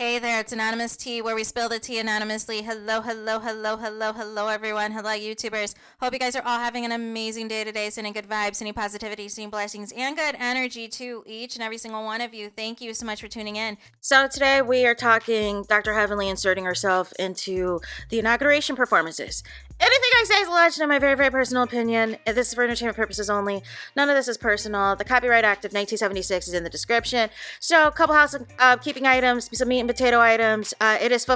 Hey there, it's Anonymous Tea, where we spill the tea anonymously. Hello, hello, hello, hello, hello, everyone. Hello, YouTubers. Hope you guys are all having an amazing day today, sending good vibes, sending positivity, sending blessings, and good energy to each and every single one of you. Thank you so much for tuning in. So today we are talking Dr. Heavenly inserting herself into the inauguration performances. Anything I say is alleged in my very, very personal opinion. This is for entertainment purposes only. None of this is personal. The Copyright Act of 1976 is in the description. So, a couple housekeeping items, some meat and potato items. It is free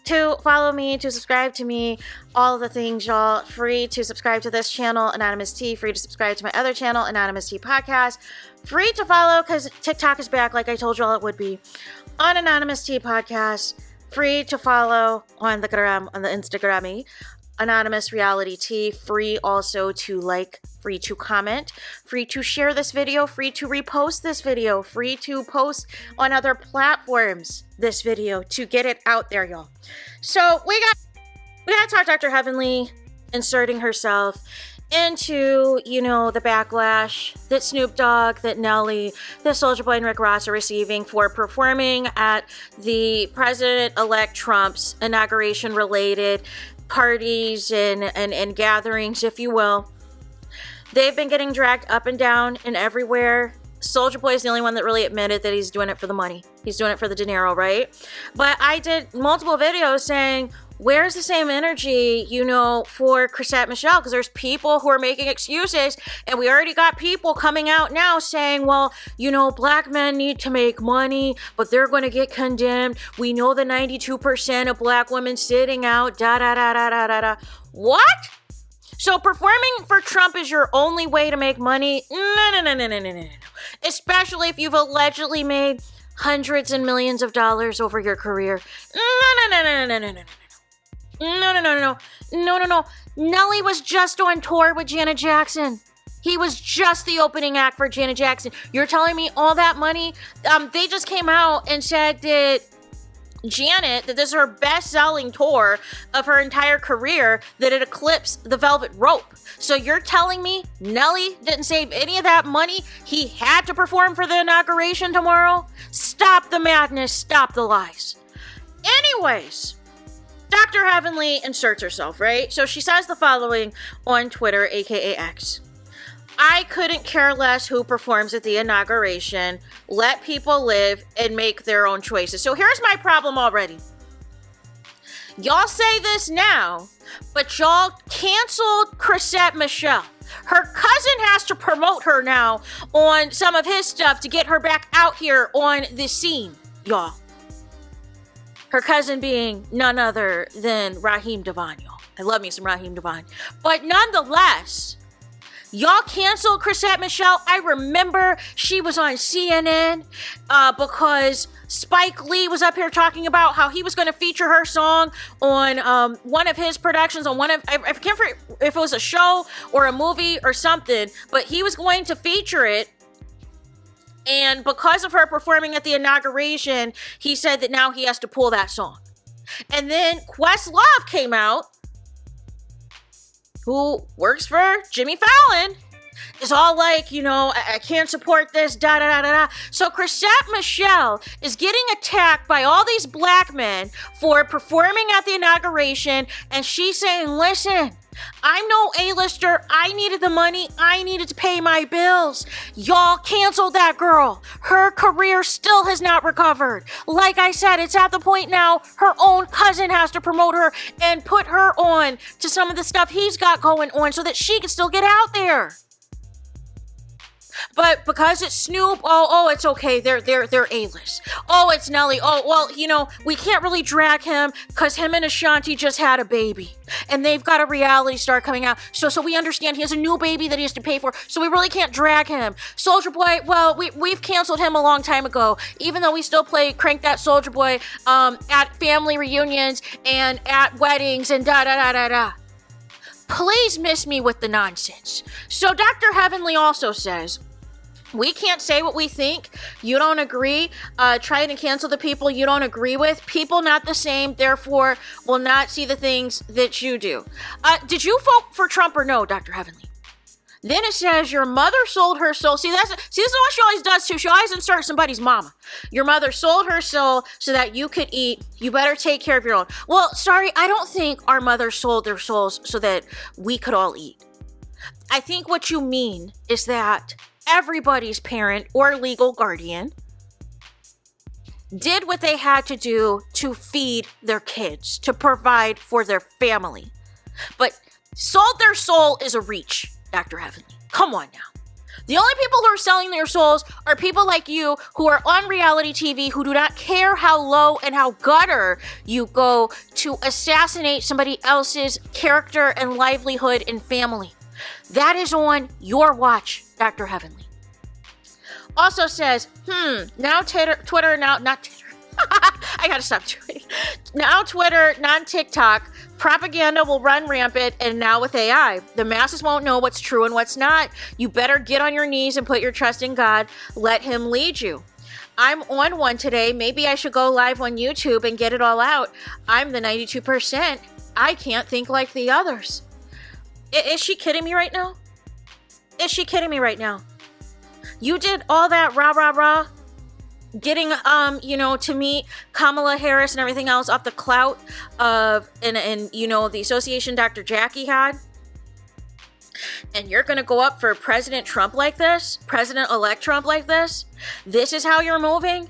to follow me, to subscribe to me, all of the things, y'all. Free to subscribe to this channel, Anonymous Tea. Free to subscribe to my other channel, Anonymous Tea Podcast. Free to follow, because TikTok is back, like I told y'all it would be, on Anonymous Tea Podcast. Free to follow on the gram, on the Instagrammy, Anonymous Reality T. Free also to like, free to comment, free to share this video, free to repost this video, free to post on other platforms this video to get it out there, y'all. So we got to talk Dr. Heavenly inserting herself into, the backlash that Snoop Dogg, that Nelly, that Soulja Boy and Rick Ross are receiving for performing at the President-elect Trump's inauguration-related parties and gatherings, if you will. They've been getting dragged up and down and everywhere. Soulja Boy is the only one that really admitted that he's doing it for the money. He's doing it for the dinero, right? But I did multiple videos saying, where's the same energy, for CashApp Michelle? Because there's people who are making excuses, and we already got people coming out now saying, well, black men need to make money, but they're going to get condemned. We know the 92% of black women sitting out, da-da-da-da-da-da-da. What? So performing for Trump is your only way to make money? No. Especially if you've allegedly made hundreds and millions of dollars over your career. No. Nelly was just on tour with Janet Jackson. He was just the opening act for Janet Jackson. You're telling me all that money? They just came out and said that Janet, that this is her best-selling tour of her entire career, that it eclipsed the Velvet Rope. So you're telling me Nelly didn't save any of that money? He had to perform for the inauguration tomorrow? Stop the madness. Stop the lies. Anyways, Dr. Heavenly inserts herself, right? So she says the following on Twitter, aka X. I couldn't care less who performs at the inauguration. Let people live and make their own choices. So here's my problem already. Y'all say this now, but y'all canceled CashApp Michelle. Her cousin has to promote her now on some of his stuff to get her back out here on the scene, y'all. Her cousin being none other than Raheem Devon, y'all. I love me some Raheem Devon. But nonetheless, y'all canceled CashApp Michelle. I remember she was on CNN because Spike Lee was up here talking about how he was going to feature her song on one of his productions, on one of, I can't remember if it was a show or a movie or something, but he was going to feature it. And because of her performing at the inauguration, he said that now he has to pull that song. And then Questlove came out, who works for Jimmy Fallon, is all like, I can't support this, da-da-da-da-da. So CashApp Michelle is getting attacked by all these black men for performing at the inauguration, and she's saying, listen, I'm no A-lister. I needed the money. I needed to pay my bills. Y'all canceled that girl. Her career still has not recovered. Like I said, it's at the point now her own cousin has to promote her and put her on to some of the stuff he's got going on so that she can still get out there. But because it's Snoop, it's okay. They're A-list. Oh, it's Nelly. Oh, well, we can't really drag him because him and Ashanti just had a baby. And they've got a reality star coming out. So we understand he has a new baby that he has to pay for. So we really can't drag him. Soulja Boy, well, we've canceled him a long time ago. Even though we still play Crank That Soulja Boy at family reunions and at weddings and da-da-da-da-da. Please miss me with the nonsense. So Dr. Heavenly also says, we can't say what we think. You don't agree. Trying to cancel the people you don't agree with. People not the same, therefore will not see the things that you do. Did you vote for Trump or no, Dr. Heavenly? Then it says your mother sold her soul. See, this is what she always does too. She always inserts somebody's mama. Your mother sold her soul so that you could eat. You better take care of your own. Well, sorry, I don't think our mothers sold their souls so that we could all eat. I think what you mean is that everybody's parent or legal guardian did what they had to do to feed their kids, to provide for their family. But sold their soul is a reach, Dr. Heavenly. Come on now. The only people who are selling their souls are people like you who are on reality TV who do not care how low and how gutter you go to assassinate somebody else's character and livelihood and family. That is on your watch, Dr. Heavenly. Also says, now Twitter, not Twitter. I gotta stop doing it. Now Twitter, non-TikTok, propaganda will run rampant, and now with AI, the masses won't know what's true and what's not. You better get on your knees and put your trust in God. Let him lead you. I'm on one today. Maybe I should go live on YouTube and get it all out. I'm the 92%. I can't think like the others. Is she kidding me right now? Is she kidding me right now? You did all that rah, getting, to meet Kamala Harris and everything else off the clout of, and the association Dr. Jackie had. And you're going to go up for President Trump like this? President-elect Trump like this? This is how you're moving?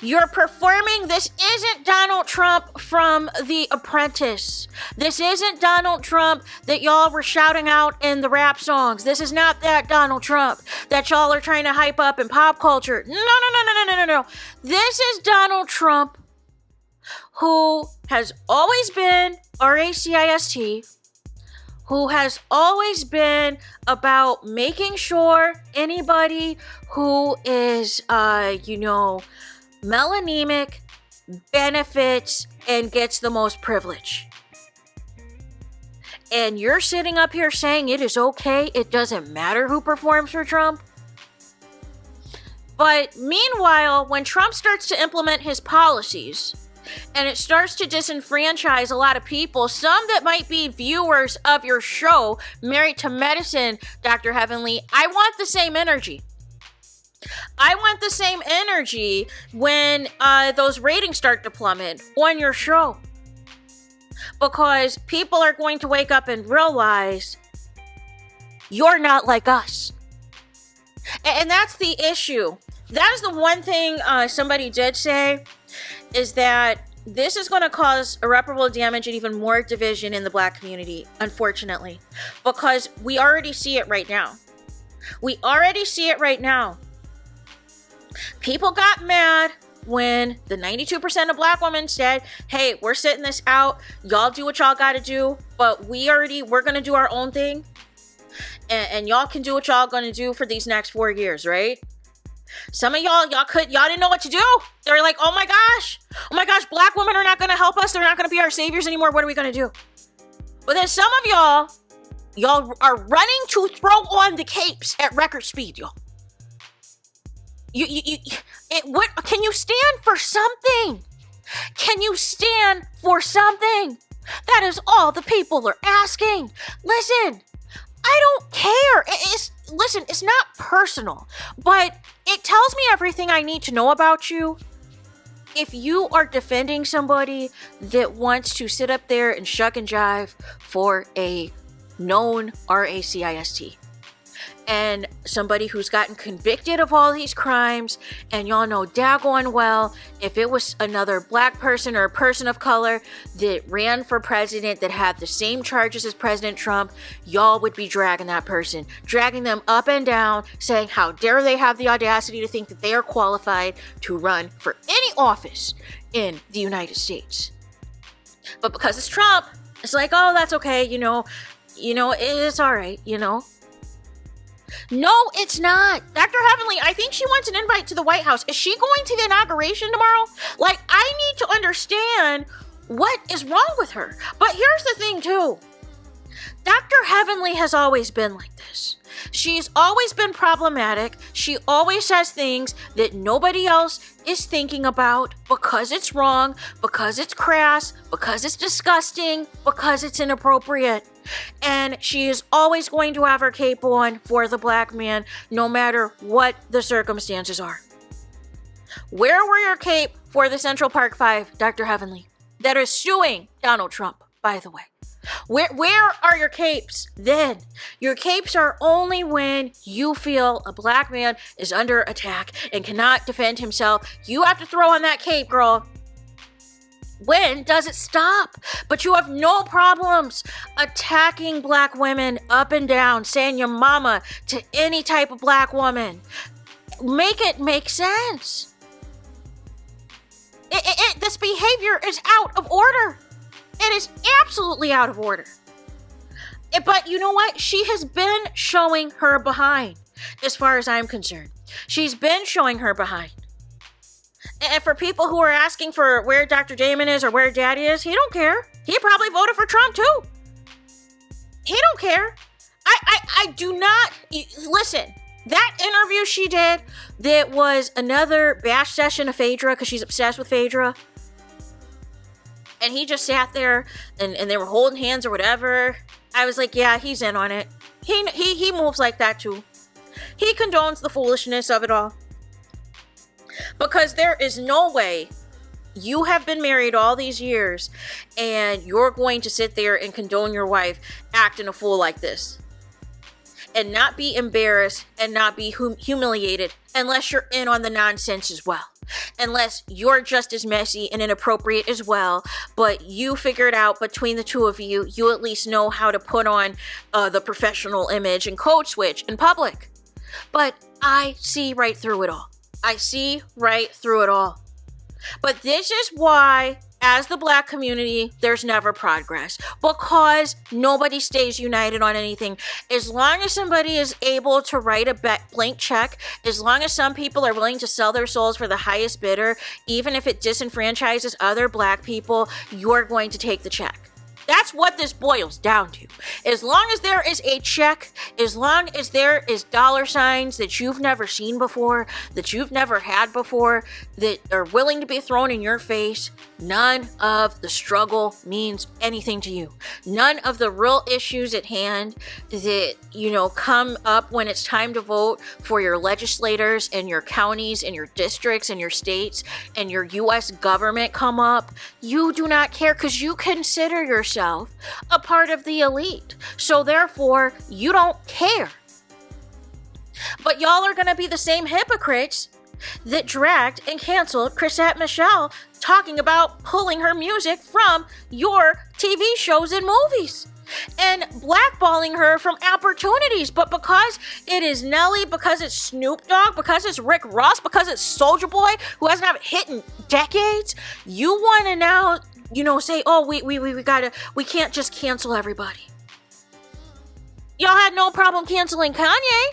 You're performing. This isn't Donald Trump from The Apprentice. This isn't Donald Trump that y'all were shouting out in the rap songs. This is not that Donald Trump that y'all are trying to hype up in pop culture. No. This is Donald Trump who has always been racist, who has always been about making sure anybody who is, melanemic benefits and gets the most privilege. And you're sitting up here saying it is okay, it doesn't matter who performs for Trump. But meanwhile, when Trump starts to implement his policies and it starts to disenfranchise a lot of people, some that might be viewers of your show, Married to Medicine, Dr. Heavenly, I want the same energy. I want the same energy when those ratings start to plummet on your show. Because people are going to wake up and realize you're not like us. And that's the issue. That is the one thing somebody did say, is that this is going to cause irreparable damage and even more division in the Black community, unfortunately. Because we already see it right now. People got mad when the 92% of Black women said, hey, we're sitting this out. Y'all do what y'all got to do, but we're going to do our own thing. And y'all can do what y'all going to do for these next 4 years, right? Some of y'all didn't know what to do. They were like, oh my gosh, Black women are not going to help us. They're not going to be our saviors anymore. What are we going to do? But then some of y'all are running to throw on the capes at record speed, y'all. Can you stand for something? Can you stand for something? That is all the people are asking. Listen, I don't care. It's not personal, but it tells me everything I need to know about you. If you are defending somebody that wants to sit up there and shuck and jive for a known racist, and somebody who's gotten convicted of all these crimes, and y'all know daggone well, if it was another Black person or a person of color that ran for president that had the same charges as President Trump, y'all would be dragging that person, dragging them up and down, saying how dare they have the audacity to think that they are qualified to run for any office in the United States. But because it's Trump, it's like, oh, that's okay, it's all right, No, it's not. Dr. Heavenly, I think she wants an invite to the White House. Is she going to the inauguration tomorrow? I need to understand what is wrong with her. But here's the thing, too. Dr. Heavenly has always been like this. She's always been problematic. She always says things that nobody else is thinking about because it's wrong, because it's crass, because it's disgusting, because it's inappropriate. And she is always going to have her cape on for the black man, no matter what the circumstances are. Where were your cape for the Central Park Five, Dr. Heavenly, that is suing Donald Trump, by the way? Where are your capes then? Your capes are only when you feel a black man is under attack and cannot defend himself. You have to throw on that cape, girl. When does it stop? But you have no problems attacking black women up and down, saying your mama to any type of black woman. Make it make sense. This behavior is out of order. It is absolutely out of order. But you know what? She has been showing her behind, as far as I'm concerned. She's been showing her behind. And for people who are asking for where Dr. Damon is or where Daddy is, he don't care. He probably voted for Trump too. He don't care. I do not... Listen, that interview she did that was another bash session of Phaedra because she's obsessed with Phaedra. And he just sat there and they were holding hands or whatever. I was like, yeah, he's in on it. He moves like that too. He condones the foolishness of it all. Because there is no way you have been married all these years and you're going to sit there and condone your wife acting a fool like this. And not be embarrassed and not be humiliated unless you're in on the nonsense as well. Unless you're just as messy and inappropriate as well, but you figured out between the two of you, you at least know how to put on the professional image and code switch in public. But I see right through it all. I see right through it all. But this is why, as the black community, there's never progress. Because nobody stays united on anything. As long as somebody is able to write a blank check, as long as some people are willing to sell their souls for the highest bidder, even if it disenfranchises other black people, you're going to take the check. That's what this boils down to. As long as there is a check, as long as there is dollar signs that you've never seen before, that you've never had before, that are willing to be thrown in your face, none of the struggle means anything to you. None of the real issues at hand that, come up when it's time to vote for your legislators and your counties and your districts and your states and your U.S. government come up. You do not care because you consider yourself a part of the elite. So therefore, you don't care. But y'all are going to be the same hypocrites that dragged and canceled Chrisette Michele talking about pulling her music from your TV shows and movies and blackballing her from opportunities. But because it is Nelly, because it's Snoop Dogg, because it's Rick Ross, because it's Soulja Boy, who hasn't had a hit in decades, you want to now say, oh, we can't just cancel everybody. Y'all had no problem canceling Kanye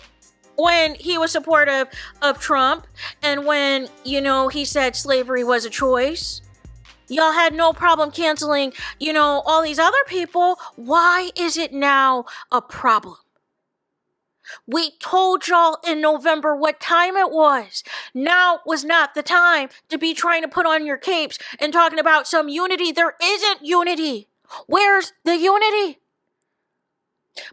when he was supportive of Trump and when, he said slavery was a choice. Y'all had no problem canceling, all these other people. Why is it now a problem? We told y'all in November what time it was. Now was not the time to be trying to put on your capes and talking about some unity. There isn't unity. Where's the unity?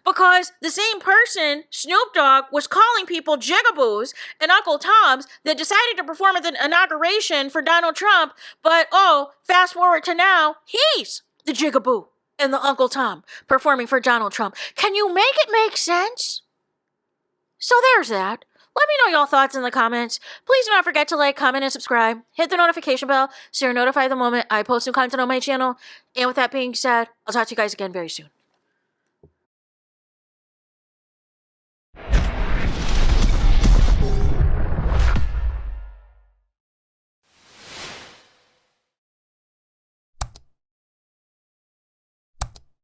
Because the same person, Snoop Dogg, was calling people jigaboos and Uncle Toms that decided to perform at the inauguration for Donald Trump. But, fast forward to now, he's the jigaboo and the Uncle Tom performing for Donald Trump. Can you make it make sense? So there's that. Let me know your thoughts in the comments. Please do not forget to like, comment, and subscribe. Hit the notification bell so you're notified the moment I post new content on my channel. And with that being said, I'll talk to you guys again very soon.